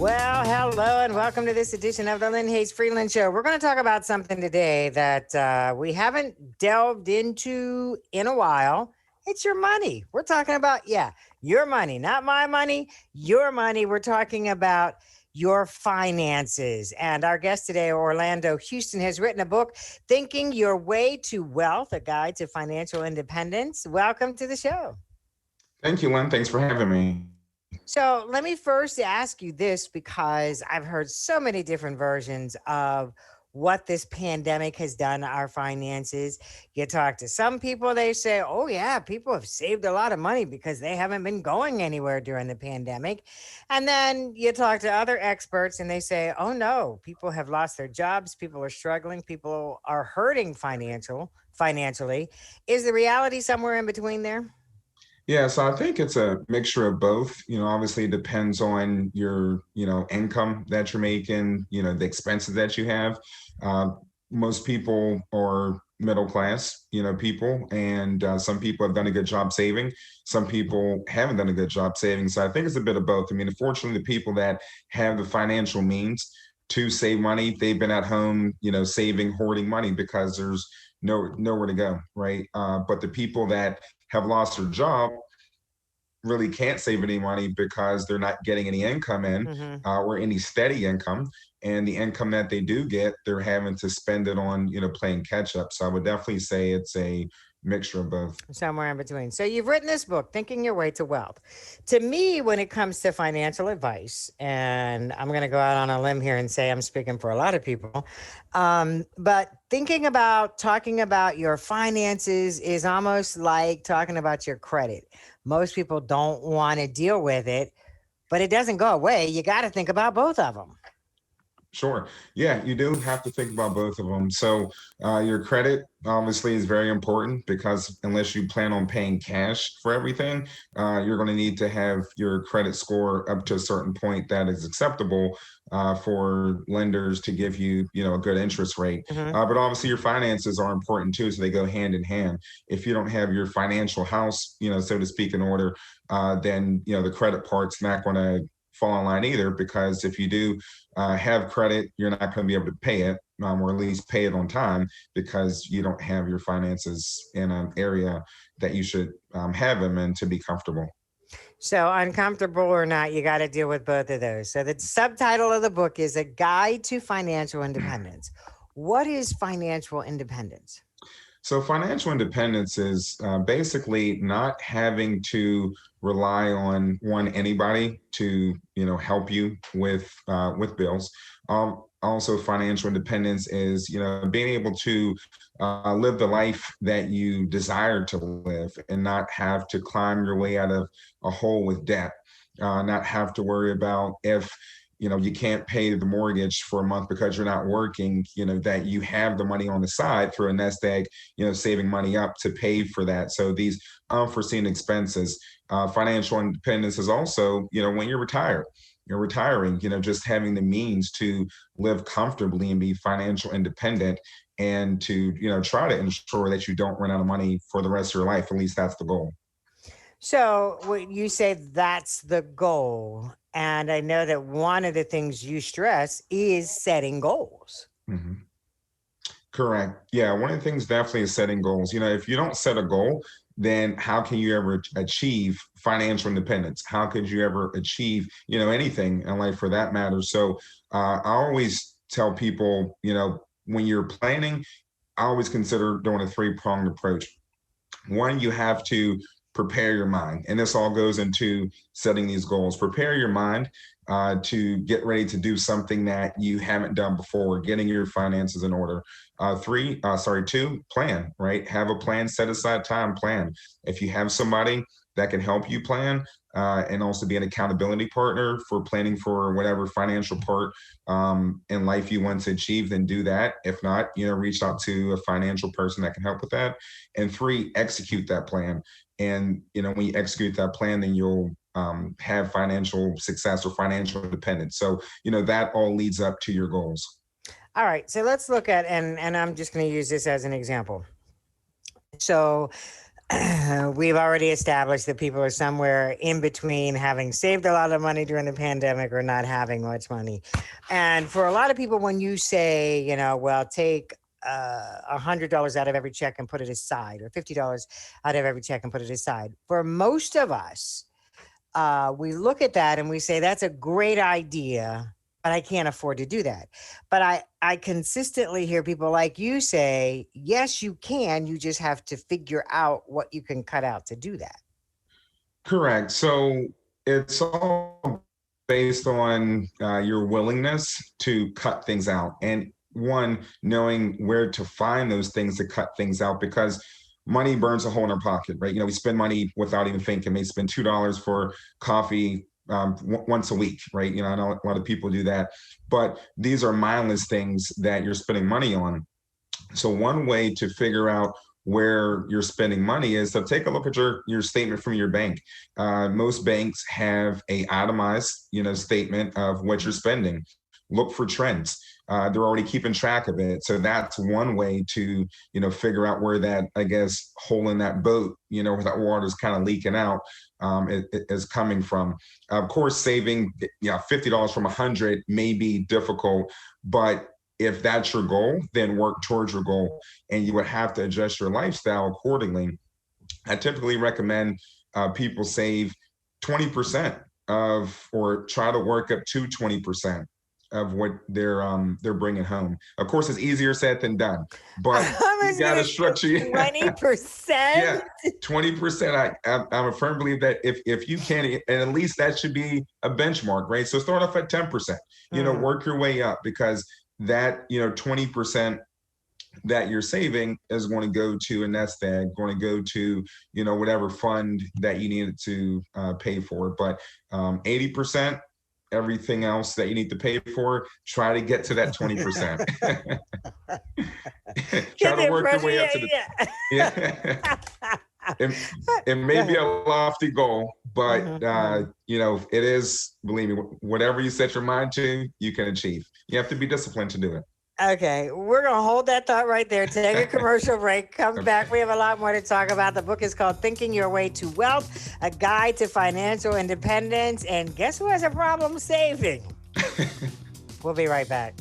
Well, hello and welcome to this edition of the Lynne Hayes Freeland Show. We're going to talk about something today that we haven't delved into in a while. It's your money. We're talking about, your money, not my money, your money. We're talking about your finances. And our guest today, Orlando Huston, has written a book, Thinking Your Way to Wealth, a guide to financial independence. Welcome to the show. Thank you, Lynn. Thanks for having me. So let me first ask you this, because I've heard so many different versions of what this pandemic has done to our finances. You talk to some people, they say, oh yeah, people have saved a lot of money because they haven't been going anywhere during the pandemic. And then you talk to other experts and they say, oh no, people have lost their jobs, people are struggling, people are hurting financially. Is the reality somewhere in between there? Yeah, so I think it's a mixture of both. Obviously it depends on your, income that you're making, the expenses that you have. Uh, Most people are middle class, people, and some people have done a good job saving. Some people haven't done a good job saving. So I think it's a bit of both. I mean, unfortunately, the people that have the financial means to save money, they've been at home, saving, hoarding money because there's nowhere to go, right? But the people that have lost their job really can't save any money because they're not getting any income in Mm-hmm. or any steady income. And the income that they do get, they're having to spend it on, playing catch up. So I would definitely say it's a mixture of both. Somewhere in between. So you've written this book, Thinking Your Way to Wealth. To me, when it comes to financial advice, and I'm going to go out on a limb here and say I'm speaking for a lot of people, but talking about your finances is almost like talking about your credit. Most people don't want to deal with it, but it doesn't go away. You got to think about both of them. Sure. Yeah, you do have to think about both of them. So, your credit obviously is very important because unless you plan on paying cash for everything, you're going to need to have your credit score up to a certain point that is acceptable for lenders to give you, a good interest rate. Mm-hmm. But obviously, your finances are important too, so they go hand in hand. If you don't have your financial house, so to speak, in order, then the credit part's not going to fall in line either, because if you do have credit, you're not going to be able to pay it, or at least pay it on time, because you don't have your finances in an area that you should have them in to be comfortable. So, uncomfortable or not, you got to deal with both of those. So, the subtitle of the book is A Guide to Financial Independence. What is financial independence? So financial independence is basically not having to rely on anybody to help you with bills. Also, financial independence is being able to live the life that you desire to live and not have to climb your way out of a hole with debt. Not have to worry about if you can't pay the mortgage for a month because you're not working, that you have the money on the side through a nest egg, saving money up to pay for that. So these unforeseen expenses. Financial independence is also, when you're retiring, just having the means to live comfortably and be financial independent, and to, try to ensure that you don't run out of money for the rest of your life. At least that's the goal. So, when you say that's the goal, and I know that one of the things you stress is setting goals. Mhm. Correct. Yeah, one of the things definitely is setting goals. If you don't set a goal, then how can you ever achieve financial independence? How could you ever achieve, anything in life for that matter? So I always tell people, when you're planning, I always consider doing a three-pronged approach. One, you have to prepare your mind, and this all goes into setting these goals. Prepare your mind to get ready to do something that you haven't done before, getting your finances in order. Two, plan, right? Have a plan, set aside time, plan. If you have somebody that can help you plan, and also be an accountability partner for planning for whatever financial part in life you want to achieve, then do that. If not, reach out to a financial person that can help with that. And three, execute that plan. And when you execute that plan, then you'll have financial success or financial independence. So that all leads up to your goals. All right. So let's look at, and I'm just going to use this as an example. So We've already established that people are somewhere in between having saved a lot of money during the pandemic or not having much money. And for a lot of people, when you say, well, take $100 out of every check and put it aside, or $50 out of every check and put it aside, for most of us, we look at that and we say, that's a great idea, but I can't afford to do that. But I consistently hear people like you say, yes, you can. You just have to figure out what you can cut out to do that. Correct. So it's all based on your willingness to cut things out. And one, knowing where to find those things to cut things out, because money burns a hole in our pocket, right? We spend money without even thinking. Maybe spend $2 for coffee once a week, right? I know a lot of people do that, but these are mindless things that you're spending money on. So one way to figure out where you're spending money is to take a look at your statement from your bank. Most banks have a itemized, statement of what you're spending. Look for trends. They're already keeping track of it. So that's one way to, figure out where that, I guess, hole in that boat, where that water is kind of leaking out, is coming from. Of course, saving $50 from 100 may be difficult, but if that's your goal, then work towards your goal, and you would have to adjust your lifestyle accordingly. I typically recommend people save 20% or try to work up to 20% of what they're bringing home. Of course, it's easier said than done, but you got to structure 20%. Yeah, 20%. I'm a firm believer that if you can, and at least that should be a benchmark, right? So start off at 10%. Work your way up, because that 20% that you're saving is going to go to a nest egg, going to go to whatever fund that you needed to pay for. But 80%, everything else that you need to pay for, try to get to that 20%. Try to work your way up to the yeah. It may be a lofty goal, but it is, believe me, whatever you set your mind to, you can achieve. You have to be disciplined to do it. Okay, we're going to hold that thought right there. Take a commercial break. Come back. We have a lot more to talk about. The book is called Thinking Your Way to Wealth, A Guide to Financial Independence. And guess who has a problem saving? We'll be right back.